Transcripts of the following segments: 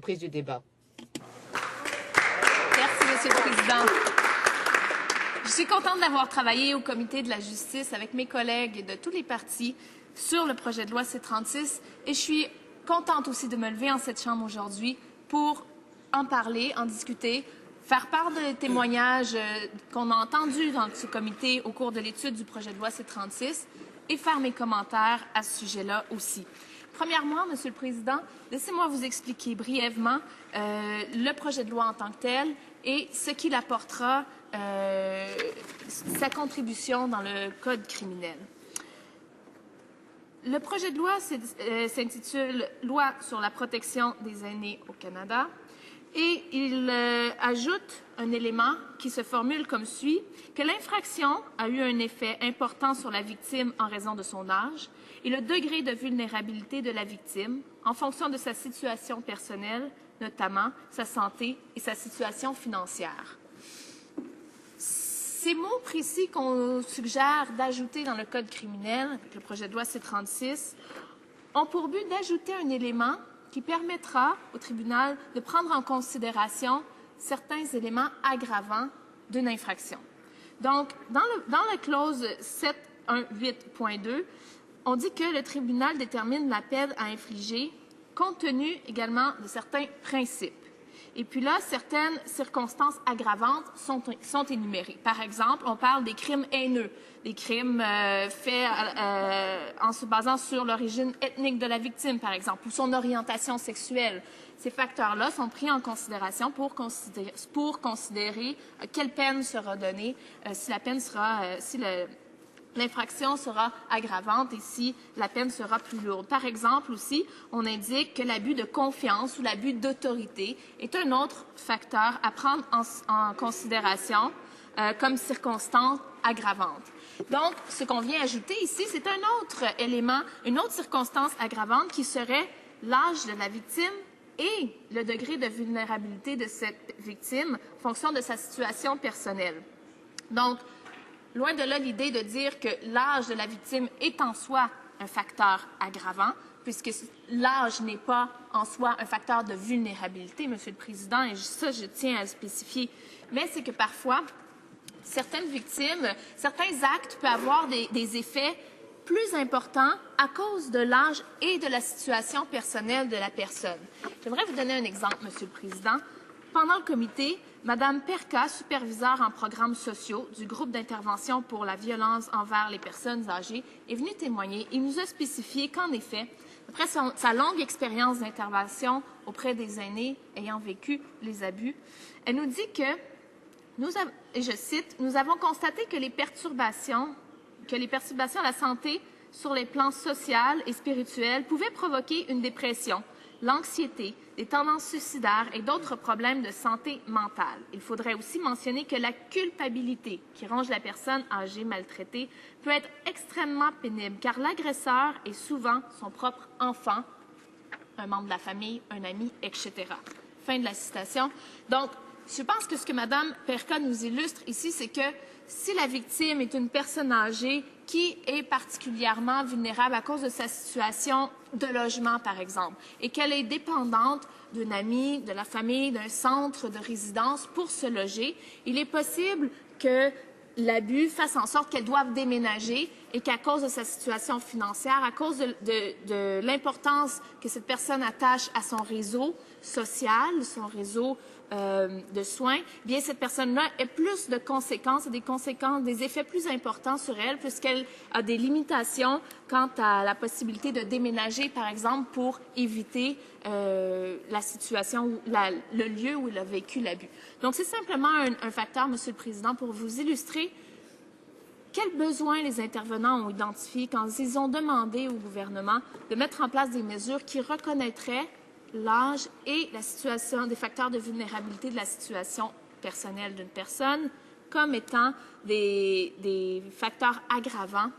reprise du débat. Merci, Monsieur le Président. Je suis contente d'avoir travaillé au Comité de la justice avec mes collègues de tous les partis sur le projet de loi C-36 et je suis contente aussi de me lever en cette Chambre aujourd'hui pour en parler, en discuter, faire part des témoignages qu'on a entendus dans ce comité au cours de l'étude du projet de loi C-36 et faire mes commentaires à ce sujet-là aussi. Premièrement, Monsieur le Président, laissez-moi vous expliquer brièvement le projet de loi en tant que tel et ce qu'il apportera, sa contribution dans le Code criminel. Le projet de loi s'intitule « Loi sur la protection des aînés au Canada » et il ajoute un élément qui se formule comme suit, que l'infraction a eu un effet important sur la victime en raison de son âge et le degré de vulnérabilité de la victime en fonction de sa situation personnelle, notamment sa santé et sa situation financière. Ces mots précis qu'on suggère d'ajouter dans le Code criminel, avec le projet de loi C-36, ont pour but d'ajouter un élément qui permettra au tribunal de prendre en considération certains éléments aggravants d'une infraction. Donc, dans la clause 718.2, on dit que le tribunal détermine la peine à infliger compte tenu également de certains principes. Et puis là, certaines circonstances aggravantes sont énumérées. Par exemple, on parle des crimes haineux, des crimes faits en se basant sur l'origine ethnique de la victime, par exemple, ou son orientation sexuelle. Ces facteurs-là sont pris en considération pour considérer quelle peine sera donnée, si la peine sera, l'infraction sera aggravante et si la peine sera plus lourde. Par exemple, aussi, on indique que l'abus de confiance ou l'abus d'autorité est un autre facteur à prendre en considération comme circonstance aggravante. Donc, ce qu'on vient ajouter ici, c'est un autre élément, une autre circonstance aggravante qui serait l'âge de la victime et le degré de vulnérabilité de cette victime en fonction de sa situation personnelle. Donc, loin de là l'idée de dire que l'âge de la victime est en soi un facteur aggravant, puisque l'âge n'est pas en soi un facteur de vulnérabilité, Monsieur le Président, et ça, je tiens à le spécifier. Mais c'est que parfois, certaines victimes, certains actes peuvent avoir des effets plus importants à cause de l'âge et de la situation personnelle de la personne. J'aimerais vous donner un exemple, Monsieur le Président. Pendant le comité, Mme Perka, superviseure en programmes sociaux du groupe d'intervention pour la violence envers les personnes âgées, est venue témoigner et nous a spécifié qu'en effet, après sa longue expérience d'intervention auprès des aînés ayant vécu les abus, elle nous dit que, et je cite, « Nous avons constaté que les perturbations à la santé sur les plans social et spirituel pouvaient provoquer une dépression, l'anxiété, des tendances suicidaires et d'autres problèmes de santé mentale. Il faudrait aussi mentionner que la culpabilité qui ronge la personne âgée maltraitée peut être extrêmement pénible, car l'agresseur est souvent son propre enfant, un membre de la famille, un ami, etc. » Fin de la citation. Donc, je pense que ce que Mme Perka nous illustre ici, c'est que si la victime est une personne âgée qui est particulièrement vulnérable à cause de sa situation de logement, par exemple, et qu'elle est dépendante d'un ami, de la famille, d'un centre de résidence pour se loger, il est possible que l'abus fasse en sorte qu'elle doive déménager et qu'à cause de sa situation financière, à cause de l'importance que cette personne attache à son réseau social, son réseau de soins, bien cette personne-là ait plus de conséquences, des effets plus importants sur elle, puisqu'elle a des limitations quant à la possibilité de déménager, par exemple, pour éviter la situation, le lieu où elle a vécu l'abus. Donc, c'est simplement un facteur, Monsieur le Président, pour vous illustrer quels besoins les intervenants ont identifiés quand ils ont demandé au gouvernement de mettre en place des mesures qui reconnaîtraient l'âge et la situation, des facteurs de vulnérabilité de la situation personnelle d'une personne comme étant des facteurs aggravants.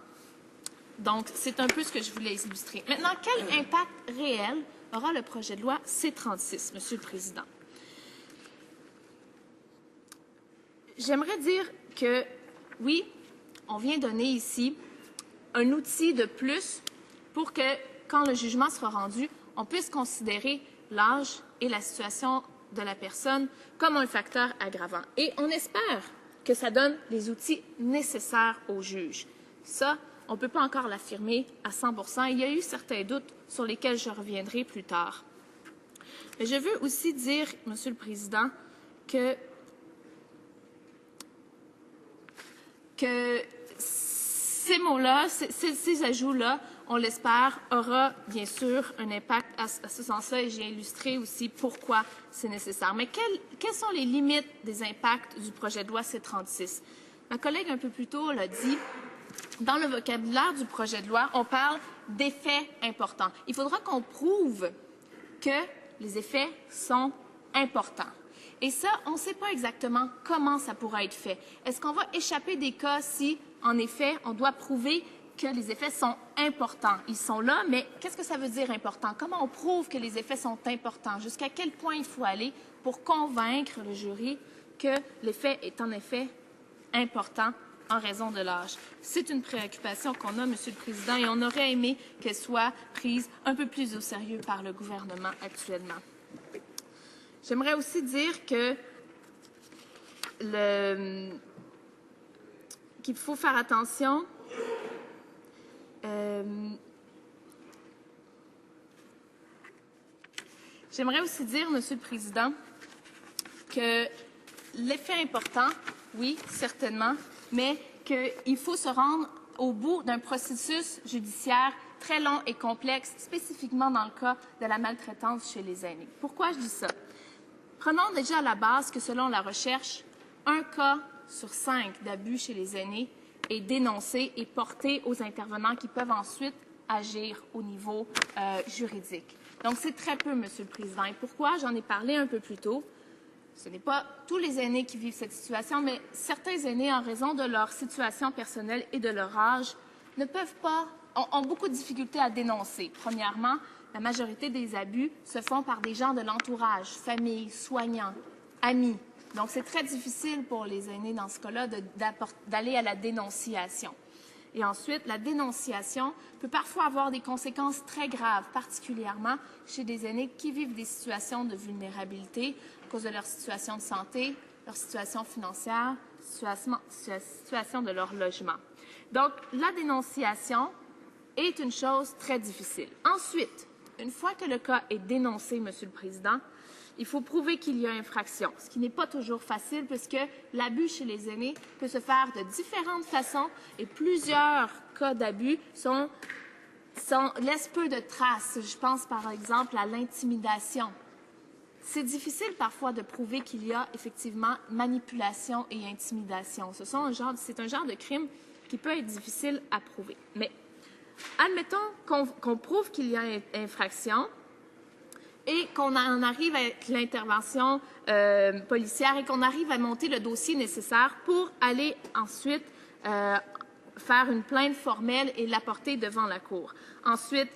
Donc, c'est un peu ce que je voulais illustrer. Maintenant, quel impact réel aura le projet de loi C-36, Monsieur le Président? J'aimerais dire que, oui, on vient donner ici un outil de plus pour que, quand le jugement sera rendu, on puisse considérer l'âge et la situation de la personne comme un facteur aggravant. Et on espère que ça donne les outils nécessaires aux juges. Ça, on ne peut pas encore l'affirmer à 100%. Il y a eu certains doutes sur lesquels je reviendrai plus tard. Mais je veux aussi dire, Monsieur le Président, que ces mots-là, ces ajouts-là, on l'espère, aura bien sûr un impact à ce sens-là et j'ai illustré aussi pourquoi c'est nécessaire. Mais quelles sont les limites des impacts du projet de loi C-36? Ma collègue un peu plus tôt l'a dit, dans le vocabulaire du projet de loi, on parle d'effets importants. Il faudra qu'on prouve que les effets sont importants. Et ça, on ne sait pas exactement comment ça pourra être fait. Est-ce qu'on va échapper des cas si, en effet, on doit prouver que les effets sont importants? Ils sont là, mais qu'est-ce que ça veut dire important? Comment on prouve que les effets sont importants? Jusqu'à quel point il faut aller pour convaincre le jury que l'effet est en effet important en raison de l'âge? C'est une préoccupation qu'on a, Monsieur le Président, et on aurait aimé qu'elle soit prise un peu plus au sérieux par le gouvernement actuellement. J'aimerais aussi dire que qu'il faut faire attention j'aimerais aussi dire, Monsieur le Président, que l'effet important, oui, certainement, mais qu'il faut se rendre au bout d'un processus judiciaire très long et complexe, spécifiquement dans le cas de la maltraitance chez les aînés. Pourquoi je dis ça? Prenons déjà à la base que, selon la recherche, 1 cas sur 5 d'abus chez les aînés est dénoncé et porté aux intervenants qui peuvent ensuite agir au niveau juridique. Donc, c'est très peu, Monsieur le Président. Et pourquoi? J'en ai parlé un peu plus tôt. Ce n'est pas tous les aînés qui vivent cette situation, mais certains aînés, en raison de leur situation personnelle et de leur âge, ne peuvent pas, ont beaucoup de difficultés à dénoncer. Premièrement, la majorité des abus se font par des gens de l'entourage, famille, soignants, amis. Donc, c'est très difficile pour les aînés, dans ce cas-là, d'aller à la dénonciation. Et ensuite, la dénonciation peut parfois avoir des conséquences très graves, particulièrement chez des aînés qui vivent des situations de vulnérabilité à cause de leur situation de santé, leur situation financière, situation de leur logement. Donc, la dénonciation est une chose très difficile. Ensuite, une fois que le cas est dénoncé, Monsieur le Président, il faut prouver qu'il y a infraction, ce qui n'est pas toujours facile puisque l'abus chez les aînés peut se faire de différentes façons et plusieurs cas d'abus laissent peu de traces. Je pense par exemple à l'intimidation. C'est difficile parfois de prouver qu'il y a effectivement manipulation et intimidation. C'est un genre de crime qui peut être difficile à prouver. Mais admettons qu'on prouve qu'il y a infraction et qu'on en arrive avec l'intervention policière et qu'on arrive à monter le dossier nécessaire pour aller ensuite faire une plainte formelle et l'apporter devant la Cour. Ensuite,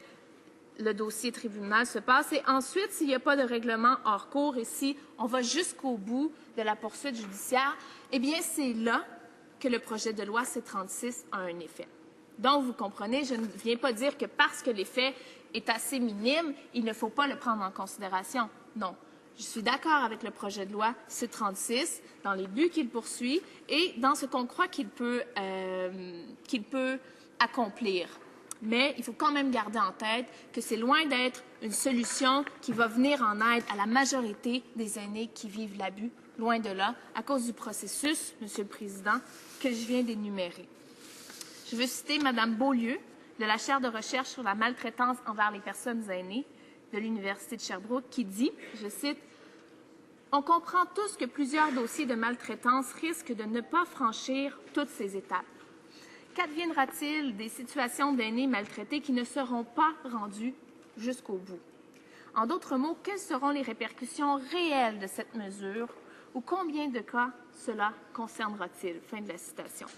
le dossier tribunal se passe et ensuite, s'il n'y a pas de règlement hors cours et si on va jusqu'au bout de la poursuite judiciaire, eh bien, c'est là que le projet de loi C-36 a un effet. Donc, vous comprenez, je ne viens pas dire que parce que l'effet est assez minime, il ne faut pas le prendre en considération. Non. Je suis d'accord avec le projet de loi C-36 dans les buts qu'il poursuit et dans ce qu'on croit qu'il peut accomplir. Mais il faut quand même garder en tête que c'est loin d'être une solution qui va venir en aide à la majorité des aînés qui vivent l'abus, loin de là, à cause du processus, Monsieur le Président, que je viens d'énumérer. Je veux citer Mme Beaulieu, de la chaire de recherche sur la maltraitance envers les personnes aînées de l'Université de Sherbrooke, qui dit, je cite, « On comprend tous que plusieurs dossiers de maltraitance risquent de ne pas franchir toutes ces étapes. Qu'adviendra-t-il des situations d'aînés maltraités qui ne seront pas rendues jusqu'au bout? En d'autres mots, quelles seront les répercussions réelles de cette mesure ou combien de cas cela concernera-t-il? » Fin de la citation.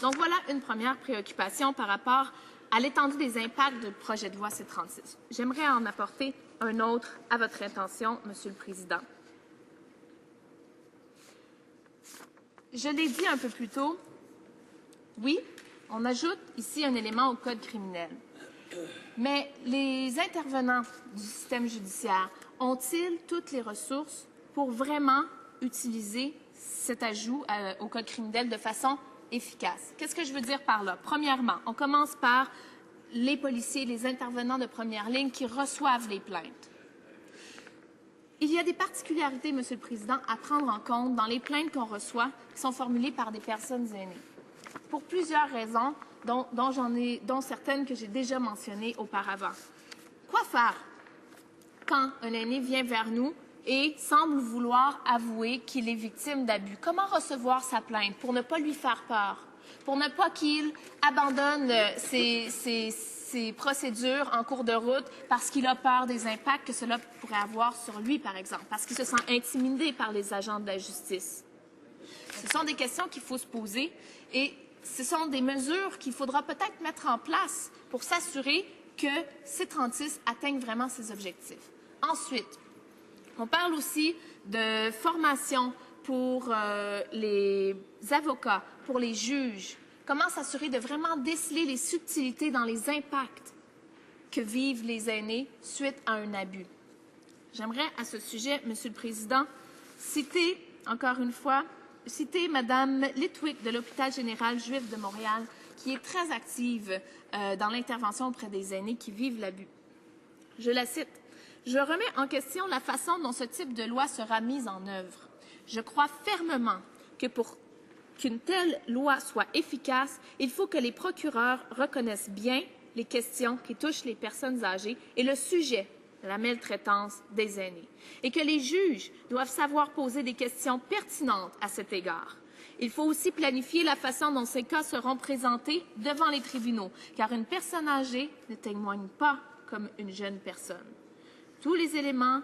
Donc, voilà une première préoccupation par rapport à l'étendue des impacts du projet de loi C-36. J'aimerais en apporter un autre à votre attention, Monsieur le Président. Je l'ai dit un peu plus tôt, oui, on ajoute ici un élément au Code criminel. Mais les intervenants du système judiciaire ont-ils toutes les ressources pour vraiment utiliser cet ajout au Code criminel de façon efficace? Qu'est-ce que je veux dire par là? Premièrement, on commence par les policiers, les intervenants de première ligne qui reçoivent les plaintes. Il y a des particularités, Monsieur le Président, à prendre en compte dans les plaintes qu'on reçoit qui sont formulées par des personnes aînées. Pour plusieurs raisons, dont certaines que j'ai déjà mentionnées auparavant. Quoi faire quand un aîné vient vers nous et semble vouloir avouer qu'il est victime d'abus? Comment recevoir sa plainte pour ne pas lui faire peur, pour ne pas qu'il abandonne ses procédures en cours de route parce qu'il a peur des impacts que cela pourrait avoir sur lui, par exemple, parce qu'il se sent intimidé par les agents de la justice? Ce sont des questions qu'il faut se poser et ce sont des mesures qu'il faudra peut-être mettre en place pour s'assurer que C-36 atteigne vraiment ses objectifs. Ensuite, on parle aussi de formation pour les avocats, pour les juges. Comment s'assurer de vraiment déceler les subtilités dans les impacts que vivent les aînés suite à un abus. J'aimerais à ce sujet, Monsieur le Président, citer encore une fois Mme Litwick de l'Hôpital général juif de Montréal, qui est très active dans l'intervention auprès des aînés qui vivent l'abus. Je la cite. « Je remets en question la façon dont ce type de loi sera mise en œuvre. Je crois fermement que pour qu'une telle loi soit efficace, il faut que les procureurs reconnaissent bien les questions qui touchent les personnes âgées et le sujet de la maltraitance des aînés, et que les juges doivent savoir poser des questions pertinentes à cet égard. Il faut aussi planifier la façon dont ces cas seront présentés devant les tribunaux, car une personne âgée ne témoigne pas comme une jeune personne. Tous les éléments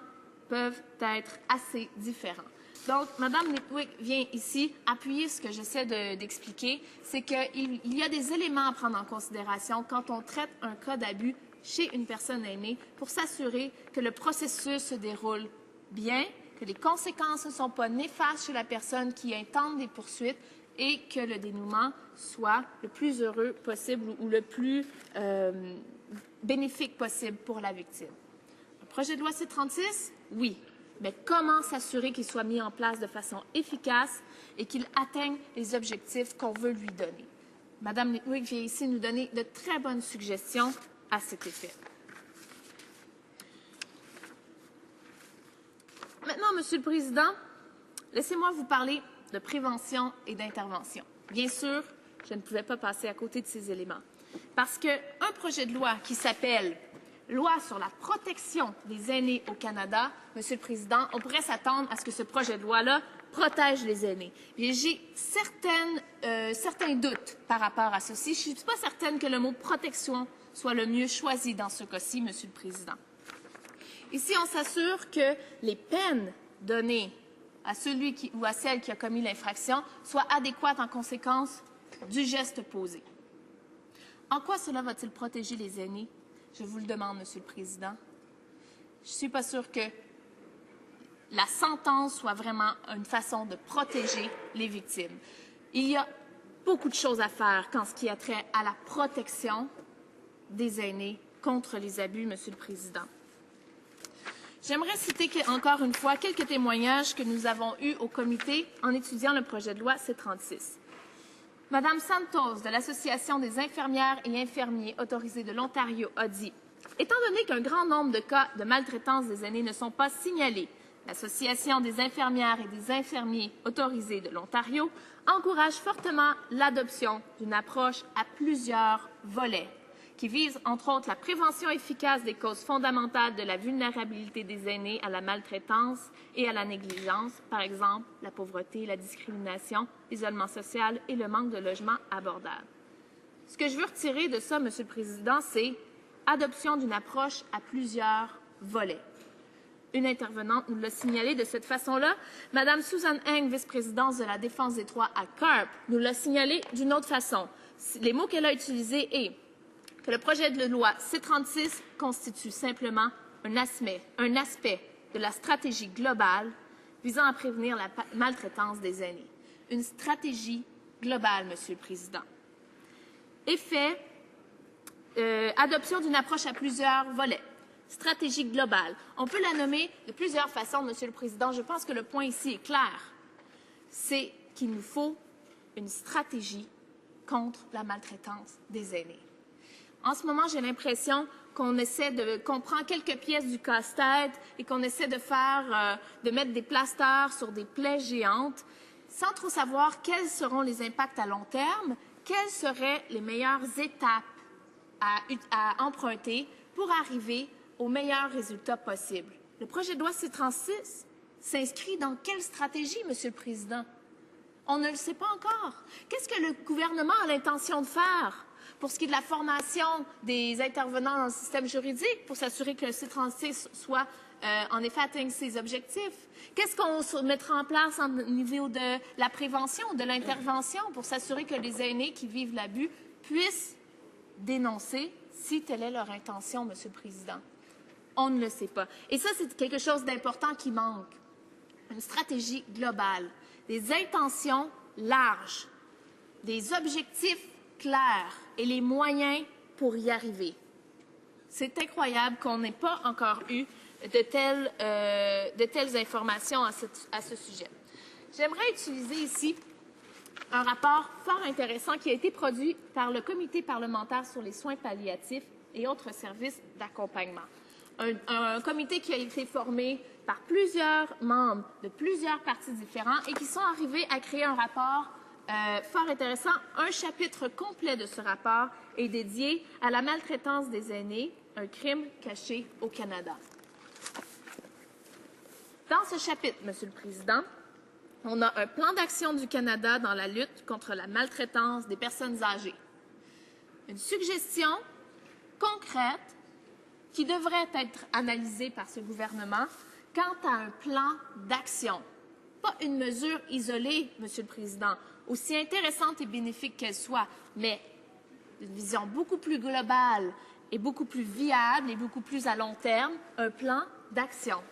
peuvent être assez différents. » Donc, Mme Litwick vient ici appuyer ce que j'essaie d'expliquer, c'est qu'il y a des éléments à prendre en considération quand on traite un cas d'abus chez une personne aînée pour s'assurer que le processus se déroule bien, que les conséquences ne sont pas néfastes chez la personne qui intente des poursuites et que le dénouement soit le plus heureux possible ou le plus bénéfique possible pour la victime. Le projet de loi C-36, oui. Mais comment s'assurer qu'il soit mis en place de façon efficace et qu'il atteigne les objectifs qu'on veut lui donner? Mme Litwick vient ici nous donner de très bonnes suggestions à cet effet. Maintenant, Monsieur le Président, laissez-moi vous parler de prévention et d'intervention. Bien sûr, je ne pouvais pas passer à côté de ces éléments. Parce qu'un projet de loi qui s'appelle Loi sur la protection des aînés au Canada, Monsieur le Président, on pourrait s'attendre à ce que ce projet de loi-là protège les aînés. J'ai certains doutes par rapport à ceci. Je ne suis pas certaine que le mot « protection » soit le mieux choisi dans ce cas-ci, Monsieur le Président. Ici, on s'assure que les peines données à celui ou à celle qui a commis l'infraction soient adéquates en conséquence du geste posé. En quoi cela va-t-il protéger les aînés? Je vous le demande, Monsieur le Président. Je ne suis pas sûre que la sentence soit vraiment une façon de protéger les victimes. Il y a beaucoup de choses à faire quand ce qui a trait à la protection des aînés contre les abus, Monsieur le Président. J'aimerais citer encore une fois quelques témoignages que nous avons eus au comité en étudiant le projet de loi C-36. Madame Santos, de l'Association des infirmières et infirmiers autorisés de l'Ontario, a dit « Étant donné qu'un grand nombre de cas de maltraitance des aînés ne sont pas signalés, l'Association des infirmières et des infirmiers autorisés de l'Ontario encourage fortement l'adoption d'une approche à plusieurs volets qui vise, entre autres, la prévention efficace des causes fondamentales de la vulnérabilité des aînés à la maltraitance et à la négligence, par exemple la pauvreté, la discrimination, l'isolement social et le manque de logements abordables. » Ce que je veux retirer de ça, Monsieur le Président, c'est adoption d'une approche à plusieurs volets. Une intervenante nous l'a signalé de cette façon-là. Madame Susan Eng, vice-présidente de la Défense des droits à CARP, nous l'a signalé d'une autre façon. Les mots qu'elle a utilisés sont que le projet de loi C-36 constitue simplement un aspect de la stratégie globale visant à prévenir la maltraitance des aînés. Une stratégie globale, Monsieur le Président. Effet, adoption d'une approche à plusieurs volets. stratégie globale. On peut la nommer de plusieurs façons, Monsieur le Président. Je pense que le point ici est clair. C'est qu'il nous faut une stratégie contre la maltraitance des aînés. En ce moment, j'ai l'impression qu'on prend quelques pièces du casse-tête et qu'on essaie de mettre des plasters sur des plaies géantes sans trop savoir quels seront les impacts à long terme, quelles seraient les meilleures étapes à emprunter pour arriver aux meilleurs résultats possibles. Le projet de loi C-36 s'inscrit dans quelle stratégie, Monsieur le Président? On ne le sait pas encore. Qu'est-ce que le gouvernement a l'intention de faire pour ce qui est de la formation des intervenants dans le système juridique pour s'assurer que le C-36 soit en effet atteigne ses objectifs? Qu'est-ce qu'on mettra en place au niveau de la prévention, de l'intervention pour s'assurer que les aînés qui vivent l'abus puissent dénoncer si telle est leur intention, Monsieur le Président? On ne le sait pas. Et ça, c'est quelque chose d'important qui manque. Une stratégie globale, des intentions larges, des objectifs clairs et les moyens pour y arriver. C'est incroyable qu'on n'ait pas encore eu de telles informations à ce sujet. J'aimerais utiliser ici un rapport fort intéressant qui a été produit par le Comité parlementaire sur les soins palliatifs et autres services d'accompagnement. Un comité qui a été formé par plusieurs membres de plusieurs partis différents et qui sont arrivés à créer un rapport fort intéressant. Un chapitre complet de ce rapport est dédié à la maltraitance des aînés, un crime caché au Canada. Dans ce chapitre, Monsieur le Président, on a un plan d'action du Canada dans la lutte contre la maltraitance des personnes âgées. Une suggestion concrète qui devrait être analysée par ce gouvernement quant à un plan d'action. Pas une mesure isolée, Monsieur le Président, aussi intéressante et bénéfique qu'elle soit, mais une vision beaucoup plus globale et beaucoup plus viable et beaucoup plus à long terme, un plan d'action.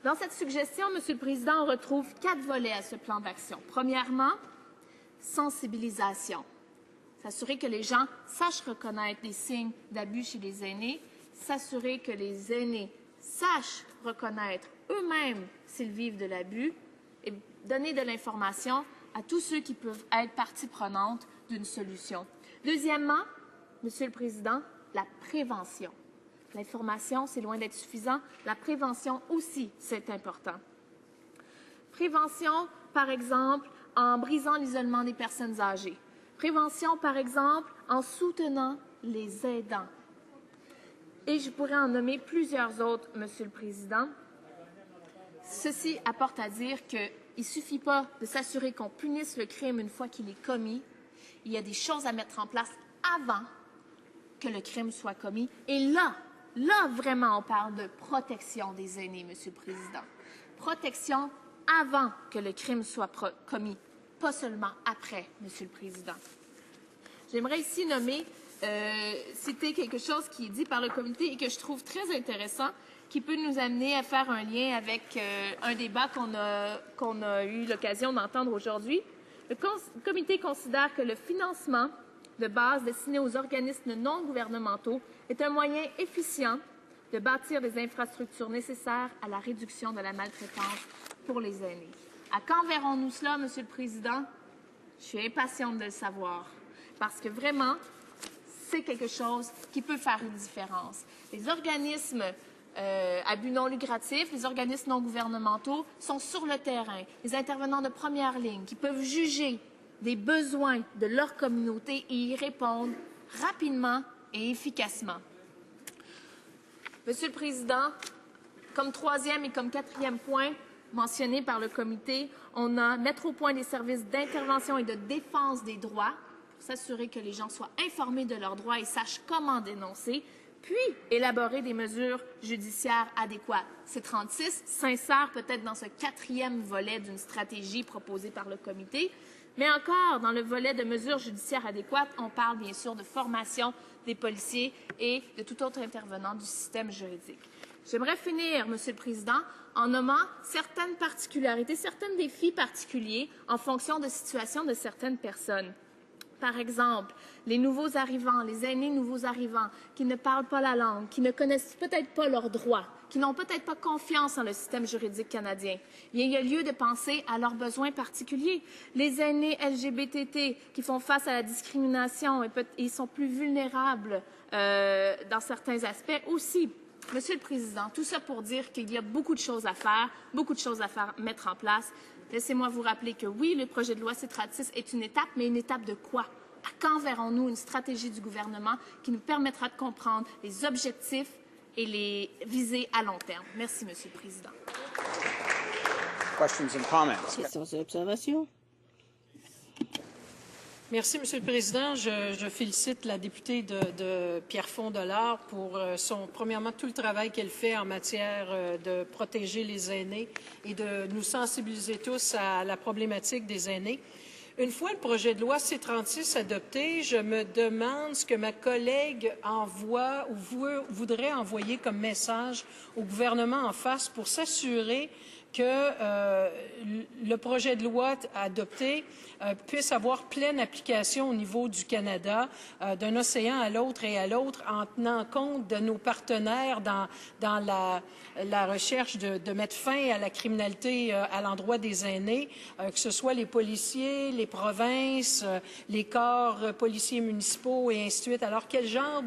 Dans cette suggestion, Monsieur le Président, on retrouve 4 volets à ce plan d'action. Premièrement, sensibilisation. S'assurer que les gens sachent reconnaître les signes d'abus chez les aînés, s'assurer que les aînés sachent reconnaître eux-mêmes s'ils vivent de l'abus et donner de l'information à tous ceux qui peuvent être partie prenante d'une solution. Deuxièmement, Monsieur le Président, la prévention. L'information, c'est loin d'être suffisant. La prévention aussi, c'est important. Prévention, par exemple, en brisant l'isolement des personnes âgées. Prévention, par exemple, en soutenant les aidants. Et je pourrais en nommer plusieurs autres, Monsieur le Président. Ceci apporte à dire qu'il ne suffit pas de s'assurer qu'on punisse le crime une fois qu'il est commis. Il y a des choses à mettre en place avant que le crime soit commis. Et là, vraiment, on parle de protection des aînés, Monsieur le Président. Protection avant que le crime soit commis, pas seulement après, Monsieur le Président. J'aimerais ici citer quelque chose qui est dit par le comité et que je trouve très intéressant, qui peut nous amener à faire un lien avec un débat qu'on a eu l'occasion d'entendre aujourd'hui. Le comité considère que le financement de base destiné aux organismes non gouvernementaux est un moyen efficient de bâtir des infrastructures nécessaires à la réduction de la maltraitance pour les aînés. À quand verrons-nous cela, Monsieur le Président? Je suis impatiente de le savoir, parce que vraiment, c'est quelque chose qui peut faire une différence. Les organismes à but non lucratif, les organismes non gouvernementaux sont sur le terrain, les intervenants de première ligne qui peuvent juger des besoins de leur communauté et y répondre rapidement et efficacement. Monsieur le Président, comme troisième et comme quatrième point mentionné par le comité, on a mettre au point des services d'intervention et de défense des droits pour s'assurer que les gens soient informés de leurs droits et sachent comment dénoncer, puis élaborer des mesures judiciaires adéquates. C-36 s'insère peut-être dans ce quatrième volet d'une stratégie proposée par le comité, mais encore dans le volet de mesures judiciaires adéquates, on parle bien sûr de formation des policiers et de tout autre intervenant du système juridique. J'aimerais finir, Monsieur le Président, en nommant certaines particularités, certains défis particuliers en fonction de situation de certaines personnes. Par exemple, les nouveaux arrivants, les aînés nouveaux arrivants qui ne parlent pas la langue, qui ne connaissent peut-être pas leurs droits, qui n'ont peut-être pas confiance en le système juridique canadien. Bien, il y a lieu de penser à leurs besoins particuliers. Les aînés LGBTT qui font face à la discrimination et ils sont plus vulnérables dans certains aspects aussi. Monsieur le Président, tout ça pour dire qu'il y a beaucoup de choses à faire, mettre en place. Laissez-moi vous rappeler que oui, le projet de loi C-36 est une étape, mais une étape de quoi? À quand verrons-nous une stratégie du gouvernement qui nous permettra de comprendre les objectifs et les visées à long terme? Merci, Monsieur le Président. Questions and comments. Questions et observations. Merci, Monsieur le Président. Je félicite la députée de Pierrefonds-Dollard pour premièrement, tout le travail qu'elle fait en matière de protéger les aînés et de nous sensibiliser tous à la problématique des aînés. Une fois le projet de loi C-36 adopté, je me demande ce que ma collègue envoie ou voudrait envoyer comme message au gouvernement en face pour s'assurer que le projet de loi adopté puisse avoir pleine application au niveau du Canada, d'un océan à l'autre et à l'autre, en tenant compte de nos partenaires dans la recherche de mettre fin à la criminalité à l'endroit des aînés, que ce soit les policiers, les provinces, les corps policiers municipaux et ainsi de suite. Alors, quel genre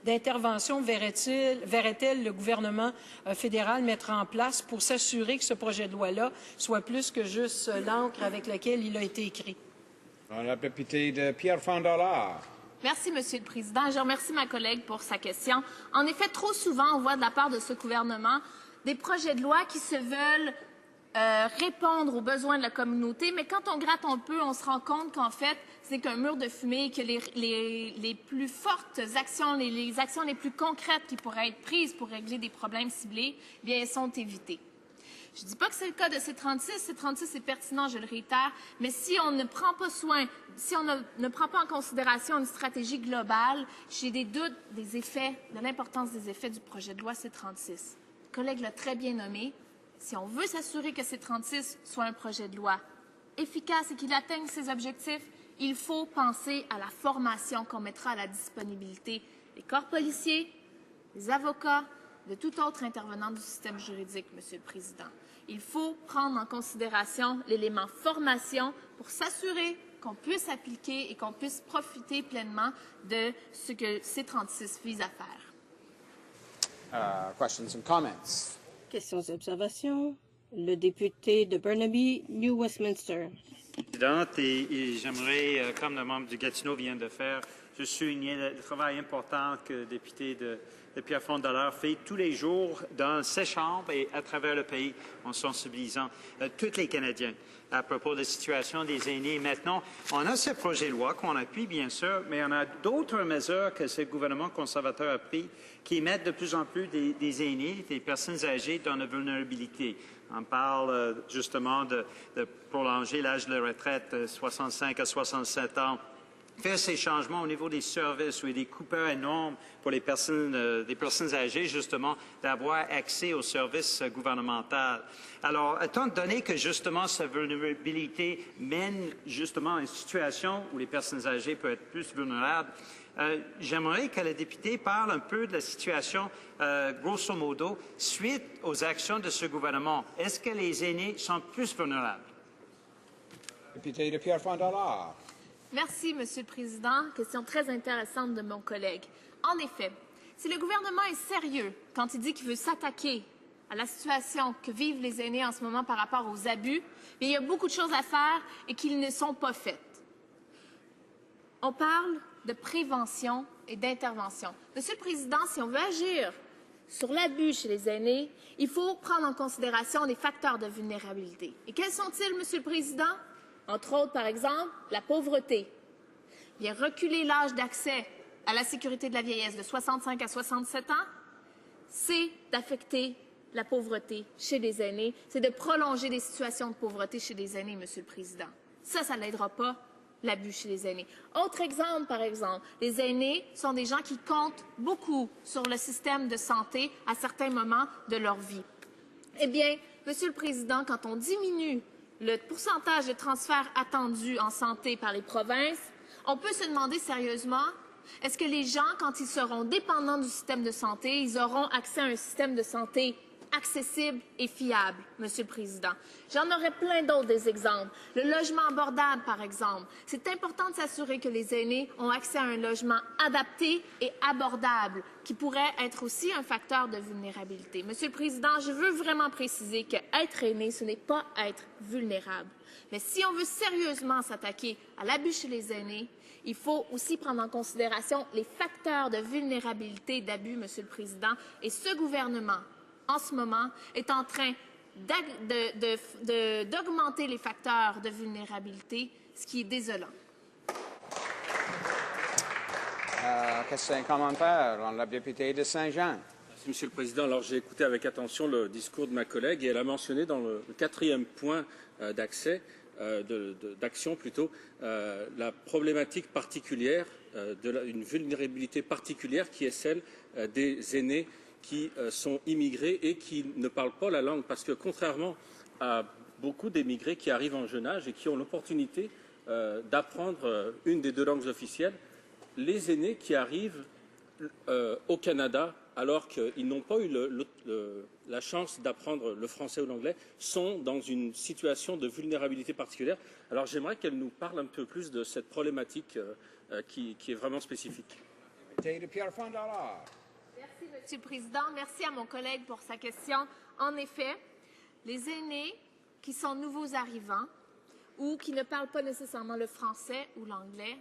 d'intervention verrait-elle le gouvernement fédéral mettre en place pour s'assurer que ce projet de loi-là soit plus que juste l'encre avec laquelle il a été écrit? La députée de Pierrefonds-Dollard. Merci, Monsieur le Président. Je remercie ma collègue pour sa question. En effet, trop souvent, on voit de la part de ce gouvernement des projets de loi qui se veulent répondre aux besoins de la communauté, mais quand on gratte un peu, on se rend compte qu'en fait, c'est qu'un mur de fumée et que les plus fortes actions, les actions les plus concrètes qui pourraient être prises pour régler des problèmes ciblés, bien, elles sont évitées. Je ne dis pas que c'est le cas de C-36. C-36 est pertinent, je le réitère, mais si on ne prend pas soin, si on ne prend pas en considération une stratégie globale, j'ai des doutes des effets, de l'importance des effets du projet de loi C-36. Le collègue l'a très bien nommé. Si on veut s'assurer que C-36 soit un projet de loi efficace et qu'il atteigne ses objectifs, il faut penser à la formation qu'on mettra à la disponibilité des corps policiers, des avocats, de tout autre intervenant du système juridique, Monsieur le Président. Il faut prendre en considération l'élément formation pour s'assurer qu'on puisse appliquer et qu'on puisse profiter pleinement de ce que C-36 vise à faire. Questions and comments. Questions et observations. Le député de Burnaby, New Westminster. Présidente, et j'aimerais, comme le membre du Gatineau vient de faire, juste souligner le travail important que le député de Pierrefonds-Dollard fait tous les jours dans ses chambres et à travers le pays en sensibilisant tous les Canadiens à propos de la situation des aînés. Maintenant, on a ce projet de loi qu'on appuie, bien sûr, mais on a d'autres mesures que ce gouvernement conservateur a prises qui mettent de plus en plus des aînés, des personnes âgées dans la vulnérabilité. On parle justement de prolonger l'âge de retraite de 65 à 67 ans, faire ces changements au niveau des services où il y a des coupeurs énormes pour les personnes, des personnes âgées, justement, d'avoir accès aux services gouvernementaux. Alors, étant donné que, justement, cette vulnérabilité mène, justement, à une situation où les personnes âgées peuvent être plus vulnérables, j'aimerais que la députée parle un peu de la situation, grosso modo, suite aux actions de ce gouvernement. Est-ce que les aînés sont plus vulnérables? Député de Pierrefonds-Dollard. Merci, Monsieur le Président. Question très intéressante de mon collègue. En effet, si le gouvernement est sérieux quand il dit qu'il veut s'attaquer à la situation que vivent les aînés en ce moment par rapport aux abus, il y a beaucoup de choses à faire et qu'ils ne sont pas faites. On parle de prévention et d'intervention. Monsieur le Président, si on veut agir sur l'abus chez les aînés, il faut prendre en considération les facteurs de vulnérabilité. Et quels sont-ils, Monsieur le Président? Entre autres, par exemple, la pauvreté. Bien, reculer l'âge d'accès à la sécurité de la vieillesse de 65 à 67 ans, c'est d'affecter la pauvreté chez les aînés, c'est de prolonger des situations de pauvreté chez les aînés, Monsieur le Président. Ça n'aidera pas l'abus chez les aînés. Autre exemple, par exemple, les aînés sont des gens qui comptent beaucoup sur le système de santé à certains moments de leur vie. Eh bien, Monsieur le Président, quand on diminue le pourcentage de transferts attendus en santé par les provinces, On peut se demander sérieusement, est-ce que les gens, quand ils seront dépendants du système de santé, ils auront accès à un système de santé accessible et fiable, Monsieur le Président? J'en aurais plein d'autres des exemples. Le logement abordable, par exemple. C'est important de s'assurer que les aînés ont accès à un logement adapté et abordable, qui pourrait être aussi un facteur de vulnérabilité. Monsieur le Président, je veux vraiment préciser qu'être aîné, ce n'est pas être vulnérable. Mais si on veut sérieusement s'attaquer à l'abus chez les aînés, il faut aussi prendre en considération les facteurs de vulnérabilité et d'abus, Monsieur le Président. Et ce gouvernement, en ce moment, est en train d'augmenter les facteurs de vulnérabilité, ce qui est désolant. Question et commentaire. La députée de Saint-Jean. Merci, Monsieur le Président. Alors, j'ai écouté avec attention le discours de ma collègue et elle a mentionné dans le quatrième point d'action la problématique particulière, une vulnérabilité particulière qui est celle des aînés qui sont immigrés et qui ne parlent pas la langue. Parce que contrairement à beaucoup d'émigrés qui arrivent en jeune âge et qui ont l'opportunité d'apprendre une des deux langues officielles, les aînés qui arrivent au Canada alors qu'ils n'ont pas eu la chance d'apprendre le français ou l'anglais, sont dans une situation de vulnérabilité particulière. Alors j'aimerais qu'elle nous parle un peu plus de cette problématique qui est vraiment spécifique. Député de Pierrefonds-Dollard. Merci, Monsieur le Président. Merci à mon collègue pour sa question. En effet, les aînés qui sont nouveaux arrivants ou qui ne parlent pas nécessairement le français ou l'anglais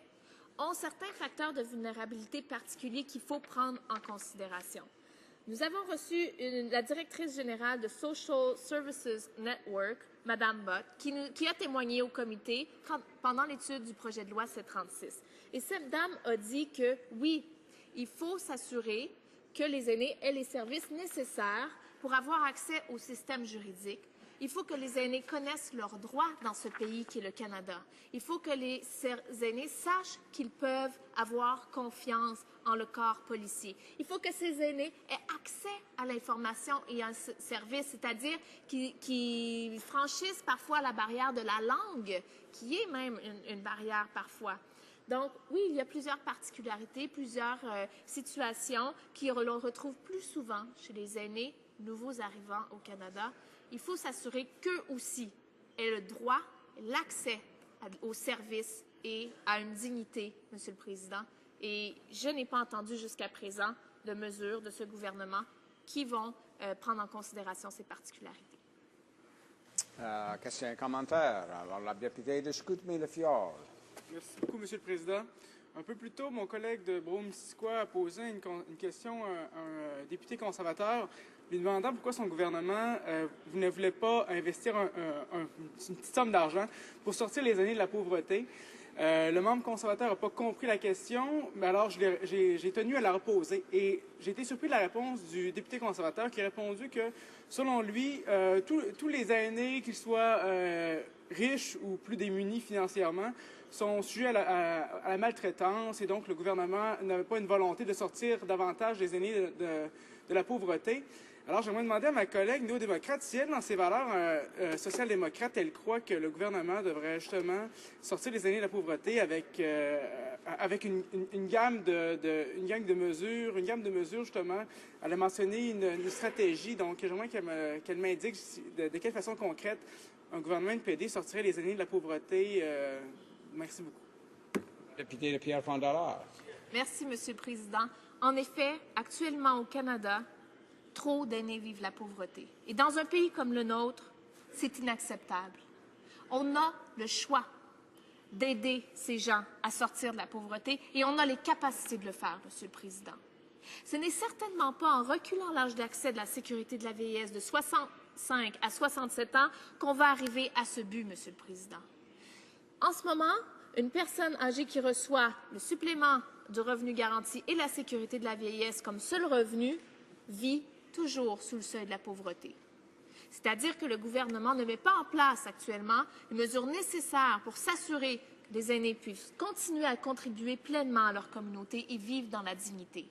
ont certains facteurs de vulnérabilité particuliers qu'il faut prendre en considération. Nous avons reçu la directrice générale de Social Services Network, Mme Bott, qui a témoigné au comité pendant l'étude du projet de loi C-36. Et cette dame a dit que, oui, il faut s'assurer que les aînés aient les services nécessaires pour avoir accès au système juridique. Il faut que les aînés connaissent leurs droits dans ce pays qui est le Canada. Il faut que les aînés sachent qu'ils peuvent avoir confiance en le corps policier. Il faut que ces aînés aient accès à l'information et à un service, c'est-à-dire qu'ils franchissent parfois la barrière de la langue, qui est même une barrière parfois. Donc, oui, il y a plusieurs particularités, plusieurs situations qui l'on retrouve plus souvent chez les aînés nouveaux arrivants au Canada. Il faut s'assurer qu'eux aussi aient le droit, l'accès aux services et à une dignité, Monsieur le Président. Et je n'ai pas entendu jusqu'à présent de mesures de ce gouvernement qui vont prendre en considération ces particularités. Question et commentaire. Alors, la députée de Chicoutimi-Le-Fjord. Merci beaucoup, Monsieur le Président. Un peu plus tôt, mon collègue de Brome-Missisquoi a posé une question à un député conservateur lui demandant pourquoi son gouvernement ne voulait pas investir une petite somme d'argent pour sortir les aînés de la pauvreté. Le membre conservateur n'a pas compris la question, mais alors j'ai tenu à la reposer. Et j'ai été surpris de la réponse du député conservateur qui a répondu que, selon lui, tous les aînés, qu'ils soient riches ou plus démunis financièrement, sont sujets à la maltraitance et donc le gouvernement n'avait pas une volonté de sortir davantage des aînés de la pauvreté. Alors, j'aimerais demander à ma collègue néo-démocrate si elle, dans ses valeurs social-démocrates, elle croit que le gouvernement devrait justement sortir les aînés de la pauvreté avec une gamme de mesures, justement. Elle a mentionné une stratégie, donc j'aimerais qu'elle m'indique de quelle façon concrète un gouvernement NPD sortirait les aînés de la pauvreté. Merci beaucoup. Député de Pierrefonds-Dollard. Merci, Monsieur le Président. En effet, actuellement au Canada, trop d'aînés vivent la pauvreté. Et dans un pays comme le nôtre, c'est inacceptable. On a le choix d'aider ces gens à sortir de la pauvreté et on a les capacités de le faire, Monsieur le Président. Ce n'est certainement pas en reculant l'âge d'accès de la sécurité de la vieillesse de 65 à 67 ans qu'on va arriver à ce but, Monsieur le Président. En ce moment, une personne âgée qui reçoit le supplément de revenu garanti et la sécurité de la vieillesse comme seul revenu vit toujours sous le seuil de la pauvreté. C'est-à-dire que le gouvernement ne met pas en place actuellement les mesures nécessaires pour s'assurer que les aînés puissent continuer à contribuer pleinement à leur communauté et vivre dans la dignité.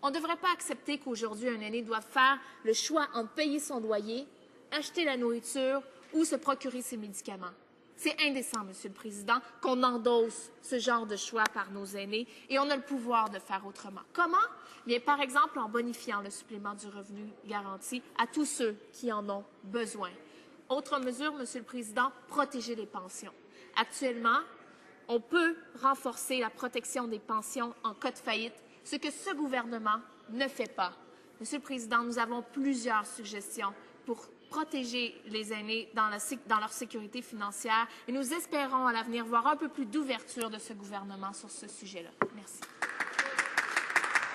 On ne devrait pas accepter qu'aujourd'hui un aîné doive faire le choix entre payer son loyer, acheter la nourriture ou se procurer ses médicaments. C'est indécent, Monsieur le Président, qu'on endosse ce genre de choix par nos aînés et on a le pouvoir de faire autrement. Comment? Bien, par exemple, en bonifiant le supplément du revenu garanti à tous ceux qui en ont besoin. Autre mesure, Monsieur le Président, protéger les pensions. Actuellement, on peut renforcer la protection des pensions en cas de faillite, ce que ce gouvernement ne fait pas. Monsieur le Président, nous avons plusieurs suggestions pour protéger les aînés dans leur sécurité financière et nous espérons à l'avenir voir un peu plus d'ouverture de ce gouvernement sur ce sujet-là. Merci.